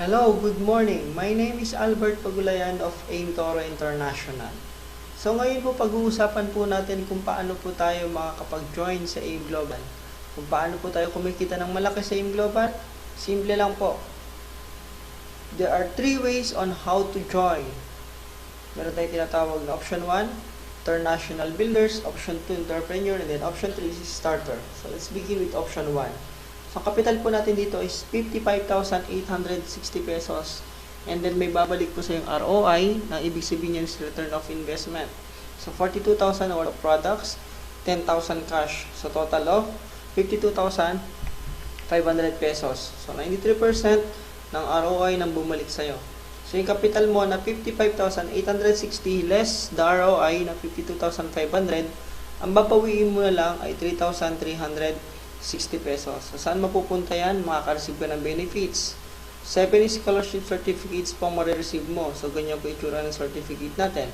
Hello, good morning. My name is Albert Pagulayan of AIM Toro International. So ngayon po pag-uusapan po natin kung paano po tayo makakapag-join sa AIM Global. Kung paano po tayo kumikita ng malaki sa AIM Global, simple lang po. There are 3 ways on how to join. Meron tayong tinatawag na option 1, International Builders, option 2, Entrepreneur, and then option 3 is Starter. So let's begin with option 1. So, capital po natin dito is 55,860 pesos. And then, may babalik po sa yung ROI, na ibig sabihin niya is return of investment. So, 42,000 worth of products, 10,000 cash. So, total of 52,500 pesos. So, 93% ng ROI nang bumalik sa'yo. So, yung capital mo na 55,860 less the ROI na 52,500, ang babawiin mo na lang ay 3,360 pesos. So, saan mapupunta yan? Makaka-receive ka ng benefits. 7 scholarship certificates po marireceive mo. So, ganyan po itsura ng certificate natin.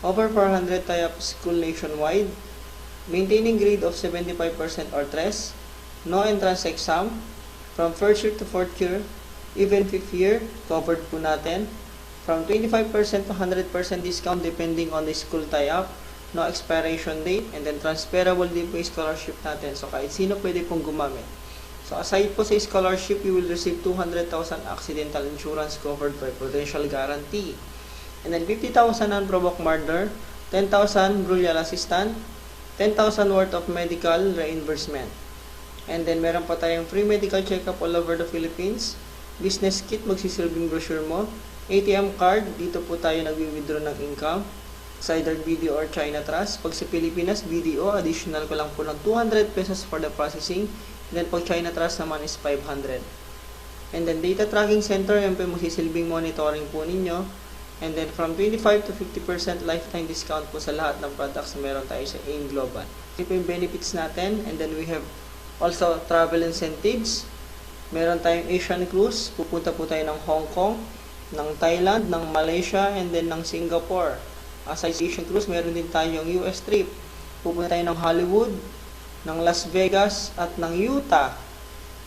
Over 400 tie-up school nationwide. Maintaining grade of 75% or less. No entrance exam. From 1st year to 4th year. Even 5th year, covered po natin. From 25% to 100% discount depending on the school tie-up. No expiration date, and then transferable din po yung scholarship natin. So, kahit sino pwede pong gumamit. So, aside po sa scholarship, you will receive 200,000 accidental insurance covered by Prudential Guarantee. And then, 50,000 unprovoked murder, 10,000 burial assistant, 10,000 worth of medical reimbursement. And then, meron pa tayong free medical check-up all over the Philippines. Business kit, magsisilbing brochure mo. ATM card, dito po tayo nag-withdraw ng income. Sa either BDO or China Trust. Pag sa Pilipinas, BDO, additional ko lang po ng 200 pesos for the processing. And then pag China Trust naman is 500. And then data tracking center, yan po yung magsisilbing monitoring po ninyo. And then from 25 to 50% lifetime discount po sa lahat ng products na meron tayo sa AIM Global. Ito po yung benefits natin. And then we have also travel incentives. Meron tayong Asian Cruise. Pupunta po tayo ng Hong Kong, ng Thailand, ng Malaysia, and then ng Singapore. Aside sa Asian Cruise, meron din tayong US trip. Pupunta tayo ng Hollywood, ng Las Vegas, at ng Utah.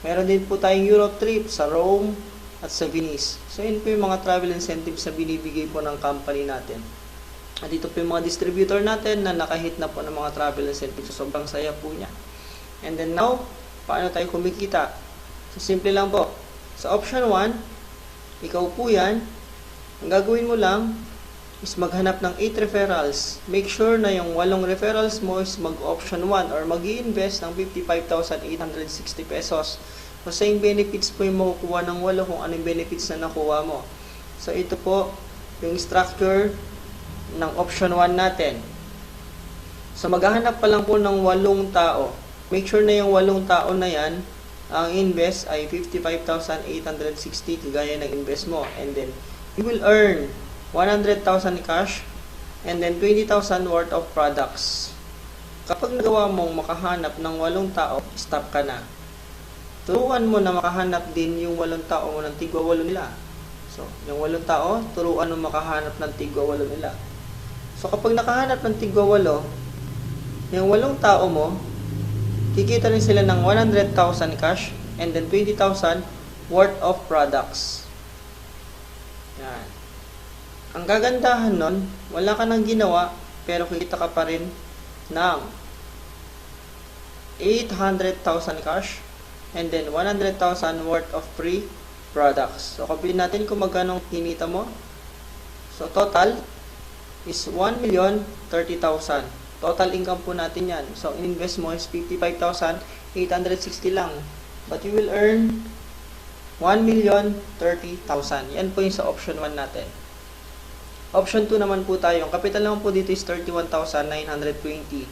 Meron din po tayong Europe trip sa Rome at sa Venice. So, yun po yung mga travel incentives na binibigay po ng company natin. At ito po yung mga distributor natin na nakahit na po ng mga travel incentives. So, sobrang saya po niya. And then now, paano tayo kumikita? So, simple lang po. Sa option 1, ikaw po yan. Ang gagawin mo lang, is maghanap ng 8 referrals. Make sure na yung 8 referrals mo is mag-option 1 or mag-i-invest ng 55,860 pesos. So, same benefits po yung makukuha ng 8 kung anong benefits na nakuha mo. So, ito po yung structure ng option 1 natin. So, maghahanap pa lang po ng 8 tao. Make sure na yung 8 tao na yan, ang invest ay 55,860 kagaya ng invest mo. And then, you will earn 100,000 cash, and then 20,000 worth of products. Kapag nagawa mong makahanap ng 8 tao, stop ka na. Turuan mo na makahanap din yung 8 tao mo ng tigwa 8 nila. So, yung 8 tao, turuan mo makahanap ng tigwa 8 nila. So, kapag nakahanap ng tigwa 8, yung 8 tao mo, kikita rin sila ng 100,000 cash, and then 20,000 worth of products. Yan. Ang gagandahan nun, wala ka nang ginawa, pero kita ka pa rin ng 800,000 cash, and then 100,000 worth of free products. So, kapilin natin kung magkano kinita mo. So, total is 1,030,000. Total income po natin yan. So, invest mo is 55,860 lang. But you will earn 1,030,000. Yan po yung sa option 1 natin. Option 2 naman po tayo. Ang capital naman po dito is 31,920.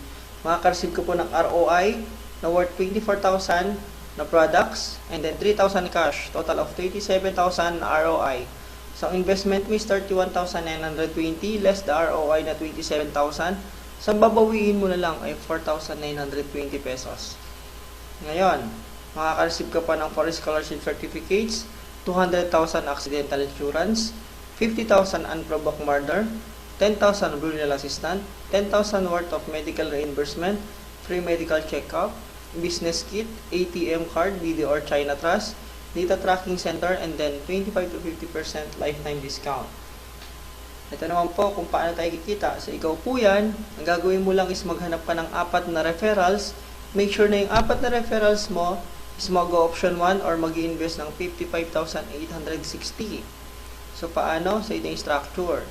Makaka-receive ko po ng ROI na worth 24,000 na products and then 3,000 cash. Total of 37,000 ROI. So, investment mo is 31,920 less the ROI na 27,000. So, babawiin mo na lang ay 4,920 pesos. Ngayon, makaka-receive ka pa ng 4 scholarship certificates, 200,000 accidental insurance, 50,000 unprovoked murder, 10,000 burial assistant, 10,000 worth of medical reimbursement, free medical check-up, business kit, ATM card, BDO or China Trust, data tracking center, and then 25 to 50% lifetime discount. Ito naman po kung paano tayo kikita. So, ikaw po yan. Ang gagawin mo lang is maghanap ka ng 4 na referrals. Make sure na yung 4 na referrals mo is mag-option 1 or mag-invest ng 55,860. So, paano? So, ito yung structure.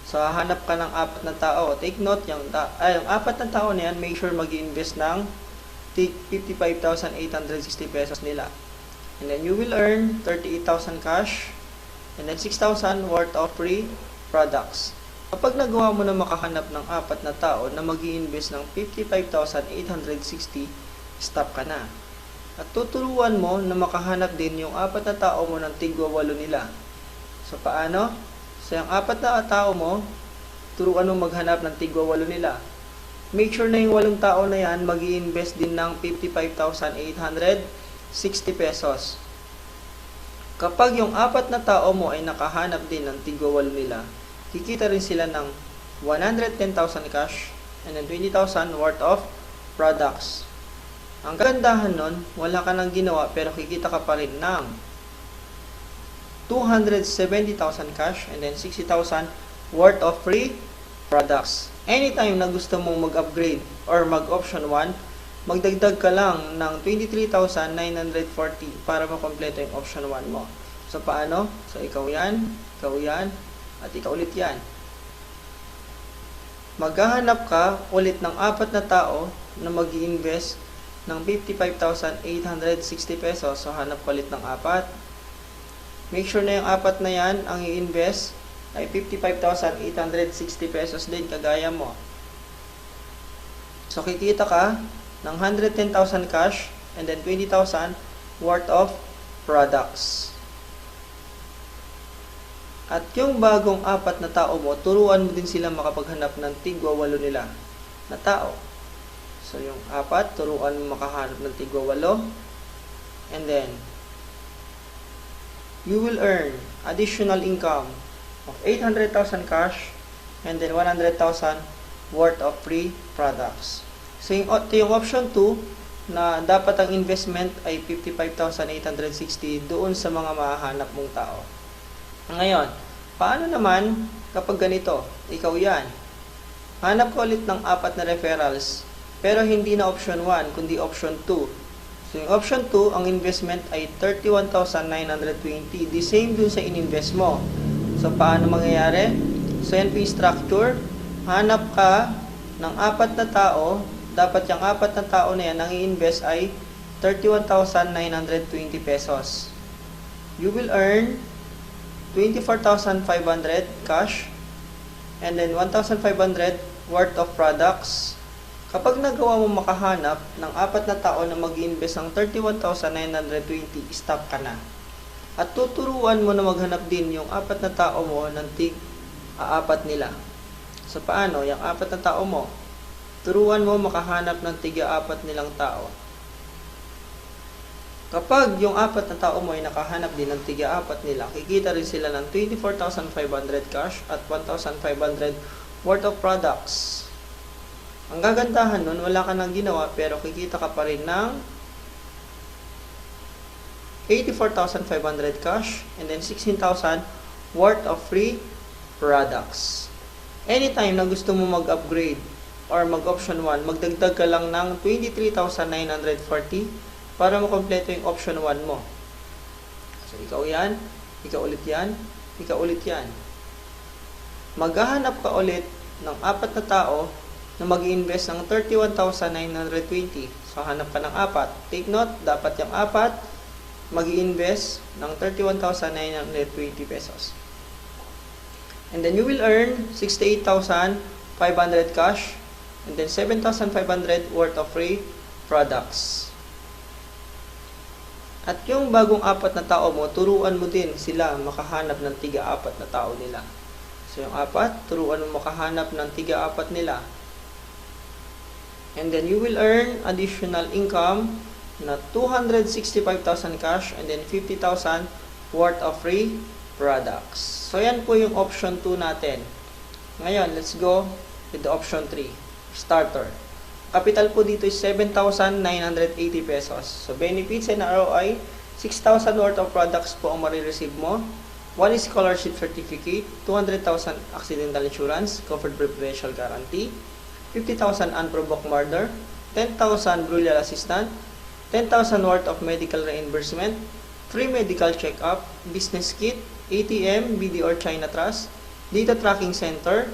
So, hahanap ka ng 4 na tao. Take note, yung 4 na tao na yan, make sure mag-invest ng 55,860 pesos nila. And then, you will earn 38,000 cash and then 6,000 worth of free products. Kapag nagawa mo na makahanap ng 4 na tao na mag-i-invest ng 55,860, stop ka na. At tuturuan mo na makahanap din yung 4 na tao mo ng tigwa 8 nila. So, paano? So, yung 4 na tao mo, turuan mo maghanap ng tigwa 8 nila. Make sure na yung 8 tao na yan mag-i-invest din ng 55,860 pesos. Kapag yung 4 na tao mo ay nakahanap din ng tigwa 8 nila, kikita rin sila ng 110,000 cash and then 20,000 worth of products. Ang kagandahan nun, wala ka nang ginawa pero kikita ka pa rin ng 270,000 cash and then 60,000 worth of free products. Anytime na gusto mong mag-upgrade or mag-option 1, magdagdag ka lang ng 23,940 para makompleto yung option 1 mo. So, paano? So, ikaw yan, at ikaw ulit yan. Maghahanap ka ulit ng 4 na tao na mag-i-invest ng 55,860 pesos. So, hanap ka ulit ng 4. Make sure na yung 4 na yan, ang i-invest ay 55,860 pesos din, kagaya mo. So, kikita ka ng 110,000 cash and then 20,000 worth of products. At yung bagong 4 na tao mo, turuan mo din sila makapaghanap ng tigwa 8 nila na tao. So, yung 4, turuan mo makahanap ng tigwa 8. And then, you will earn additional income of 800,000 cash and then 100,000 worth of free products. So, yung option 2 na dapat ang investment ay 55,860 doon sa mga mahahanap mong tao. Ngayon, paano naman kapag ganito? Ikaw yan. Hanap ko ulit ng 4 na referrals pero hindi na option 1 kundi option 2. So, yung option 2, ang investment ay 31,920. The same dun sa in-invest mo. So, paano mangyayari? So, yan po yung structure. Hanap ka ng 4 na tao. Dapat yung 4 na tao na yan, ang i-invest ay 31,920 pesos. You will earn 24,500 cash and then 1,500 worth of products. Kapag nagawa mo makahanap ng 4 na tao na mag-i-invest ng 31,920, stop ka na. At tuturuan mo na maghanap din yung 4 na tao mo ng tig-4 nila. So, paano? Yung 4 na tao mo, turuan mo makahanap ng tig-4 nilang tao. Kapag yung 4 na tao mo ay nakahanap din ng tig-4 nila, kikita rin sila ng 24,500 cash at 1,500 worth of products. Ang gagandahan nun, wala ka nang ginawa pero kikita ka pa rin ng 84,500 cash and then 16,000 worth of free products. Anytime na gusto mo mag-upgrade or mag-option 1, magdagdag ka lang ng 23,940 para makompleto yung option 1 mo. So, ikaw yan, ikaw ulit yan, ikaw ulit yan. Maghahanap ka ulit ng 4 na tao na mag-i-invest ng 31,920. So, hanap ka ng 4. Take note, dapat yung 4 mag-i-invest ng 31,920 pesos. And then, you will earn 68,500 cash and then 7,500 worth of free products. At yung bagong 4 na tao mo, turuan mo din sila makahanap ng tig-4 na tao nila. So, yung 4, turuan mo makahanap ng tig-4 nila. And then, you will earn additional income na 265,000 cash and then 50,000 worth of free products. So, yan po yung option 2 natin. Ngayon, let's go with the option 3. Starter. Capital po dito is 7,980 pesos. So, benefits and ROI 6,000 worth of products po ang marireceive mo. 1 is scholarship certificate, 200,000 accidental insurance, covered preferential guarantee, 50,000 unprovoked murder, 10,000 burial assistant, 10,000 worth of medical reimbursement, free medical check-up, business kit, ATM, BD or China Trust, data tracking center,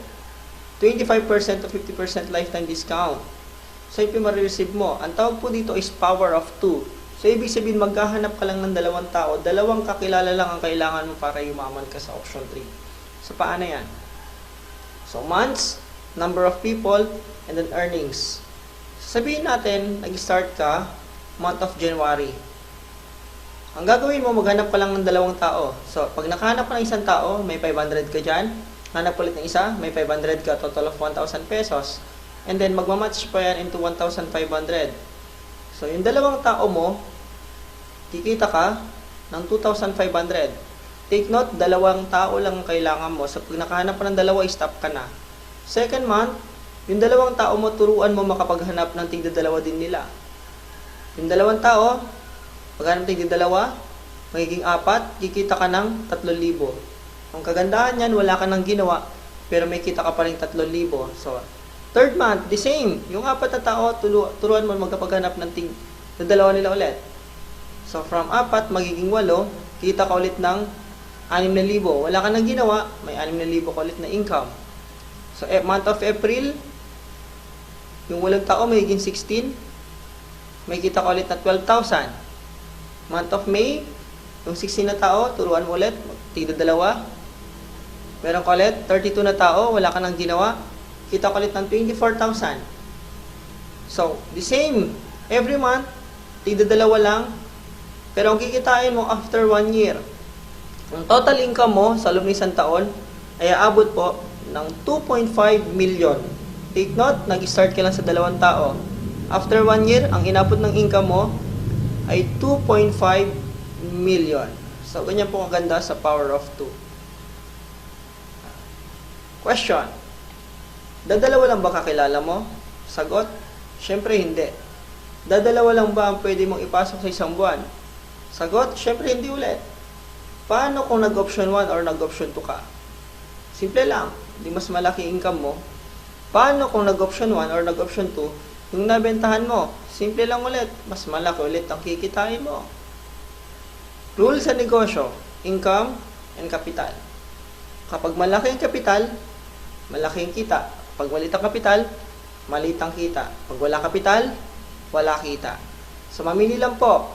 25% to 50% lifetime discount. So, yung marireceive mo. Ang tawag po dito is power of 2. So, ibig sabihin, maghahanap ka lang ng dalawang tao, dalawang kakilala lang ang kailangan mo para yumaman ka sa option 3. So, paano yan? So, months, number of people, and then earnings. Sabihin natin, nag-start ka, month of January. Ang gagawin mo, maghanap ka lang ng dalawang tao. So, pag nakahanap ka ng isang tao, may 500 ka dyan. Hanap ulit ng isa, may 500 ka, total of 1,000 pesos. And then, magmamatch pa yan into 1,500. So, yung dalawang tao mo, kikita ka ng 2,500. Take note, dalawang tao lang ang kailangan mo. So, pag nakahanap ka ng dalawa, stop ka na. Second month, yung dalawang tao mo, turuan mo makapaghanap ng tigda-dalawa din nila. Yung dalawang tao, paghanap tigda-dalawa, magiging 4, kikita ka ng 3,000. Ang kagandahan niyan, wala ka nang ginawa, pero may kita ka pa rin 3,000. So, third month, the same. Yung 4 na tao, turuan mo magkapaghanap ng tigda-dalawa nila ulit. So, from 4, magiging 8, kita ka ulit ng 6,000. Wala ka nang ginawa, may 6,000 ka ulit na income. So, month of April, yung walang tao, magiging 16, may kita ka ulit na 12,000. Month of May, yung 16 na tao, turuan mo ulit, tigda-dalawa. Meron ka ulit, 32 na tao, wala ka nang ginawa, kita ka ulit ng 24,000. So, the same, every month, tigda-dalawa lang, pero ang kikitain mo after 1 year, ang total income mo sa loob ng isang taon ay aabot po ng 2.5 million. Take note, nag-start ka lang sa dalawang tao. After 1 year, ang inabot ng income mo ay 2.5 million. So, ganyan po kaganda sa power of 2. Question. Dadalawa lang ba kakilala mo? Sagot, syempre hindi. Dadalawa lang ba ang pwede mong ipasok sa isang buwan? Sagot, syempre hindi ulit. Paano kung nag-option 1 or nag-option 2 ka? Simple lang, di mas malaki income mo. Paano kung nag-option 1 or nag-option 2, yung nabentahan mo? Simple lang ulit, mas malaki ulit ang kikitain mo. Rule sa negosyo, income and capital. Kapag malaki ang kapital, malaki ang kita. Pag maliit ang kapital, maliit ang kita. Pag wala kapital, wala kita. So, mamili lang po.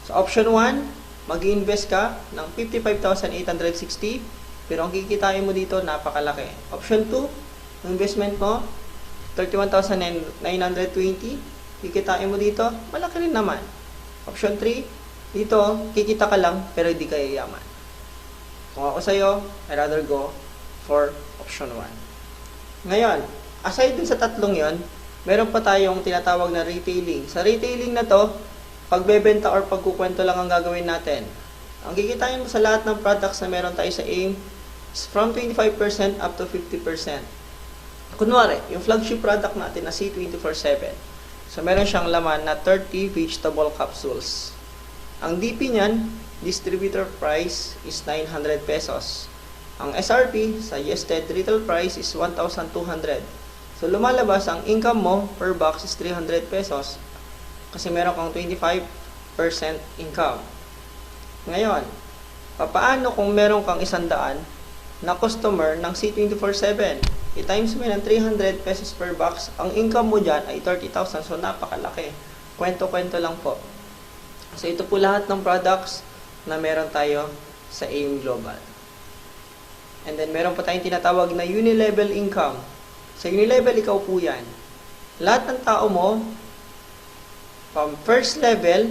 Sa option 1, mag-i-invest ka ng 55,860, pero ang kikitain mo dito, napakalaki. Option 2, ang investment mo, 31,920, kikitain mo dito, malaki rin naman. Option 3, dito, kikita ka lang, pero hindi ka yayaman. Kung ako sa'yo, I'd rather go for option 1. Ngayon, aside dun sa tatlong yon, meron pa tayong tinatawag na retailing. Sa retailing na to, pagbebenta or pagkukwento lang ang gagawin natin. Ang kikitain mo sa lahat ng products na meron tayo sa AIM is from 25% up to 50%. Kunwari, yung flagship product natin na C24/7. So, meron siyang laman na 30 vegetable capsules. Ang DP niyan, distributor price is 900 pesos. Ang SRP, suggested retail price is 1,200. So, lumalabas ang income mo per box is 300 pesos. Kasi meron kang 25% income. Ngayon, paano kung meron kang 100 na customer ng C24/7? I-times mo ng 300 pesos per box, ang income mo dyan ay 30,000. So, napakalaki. Kwento-kwento lang po. So, ito po lahat ng products na meron tayo sa AIM Global. And then, meron pa tayong tinatawag na unilevel income. Sa unilevel, ikaw po yan. Lahat ng tao mo, from first level,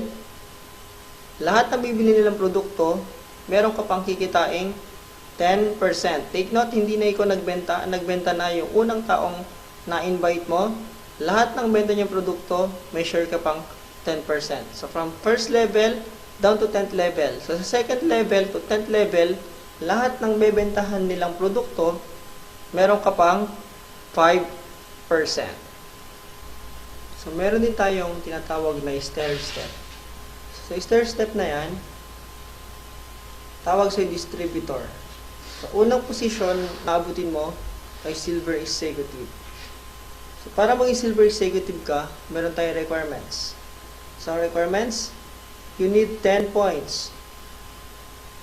lahat ng bibili nilang produkto, meron ka pang kikitaing 10%. Take note, hindi na ikaw nagbenta na yung unang taong na-invite mo. Lahat ng benta niyang produkto, may share ka pang 10%. So, from first level down to 10th level. So, sa second level to 10th level, lahat ng bebentahan nilang produkto, meron ka pang 5%. So, meron din tayong tinatawag na stair step. So, third step na yan, tawag sa distributor. So, unang position na abutin mo ay silver executive. So, para maging silver executive ka, meron tayong requirements. So, requirements, you need 10 points.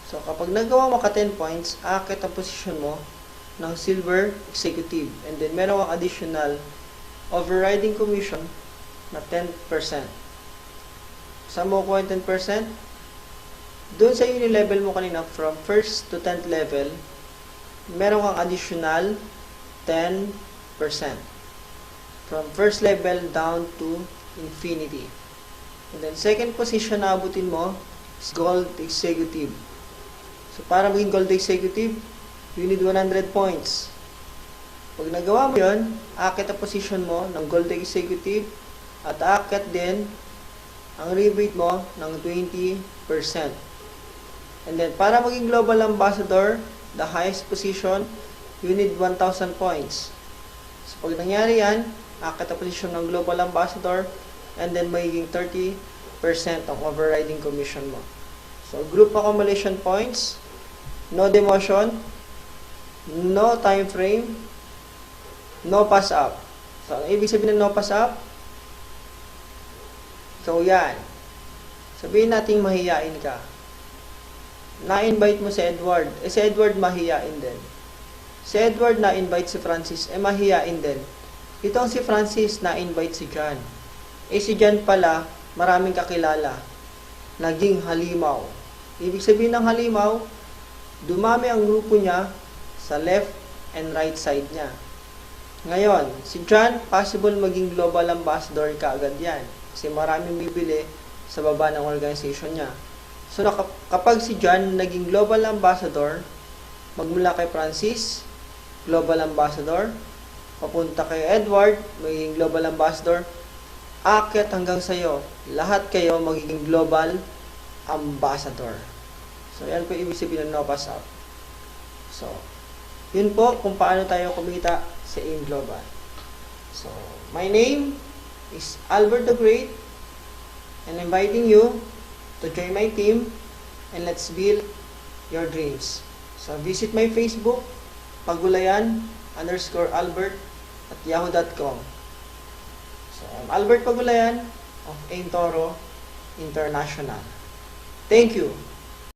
So, kapag nagawa mo ka 10 points, aakit ang position mo ng silver executive. And then, meron kang additional overriding commission na 10%. Saan mo kuha 10%? Doon sa level mo kanina, from 1st to 10th level, meron kang additional 10%. From 1st level down to infinity. And then, second position na abutin mo is gold executive. So, para maging gold executive, you need 100 points. Pag nagawa mo yun, aakit ang position mo ng gold executive at aakit din ang rebate mo ng 20%. And then, para maging global ambassador, the highest position, you need 1,000 points. So, pag nangyari yan, aakit ang position ng global ambassador and then magiging 30% ang overriding commission mo. So, group accumulation points, no demotion, no time frame, no pass up. So, ang ibig sabihin ng no pass up, so yan. Sabihin natin mahiyain ka. Na-invite mo si Edward. Si Edward mahiyain din. Si Edward na-invite si Francis, mahiyain din. Itong si Francis na-invite si John. Si John pala, maraming kakilala. Naging halimaw. Ibig sabihin ng halimaw, dumami ang grupo niya sa left and right side niya. Ngayon, si John, possible maging global ambassador kaagad yan. Kasi maraming bibili sa baba ng organization niya. So, kapag si John naging global ambassador, magmula kay Francis, global ambassador, papunta kay Edward, magiging global ambassador, akit hanggang sa'yo. Lahat kayo magiging global ambassador. So, yan po ibig sabihin ng no pass up. So, yun po kung paano tayo kumita sa AIM Global. So, my name is Albert the Great and inviting you to join my team and let's build your dreams. So, visit my Facebook, Pagulayan_Albert at yahoo.com. So, I'm Albert Pagulayan of AIM Toro International. Thank you.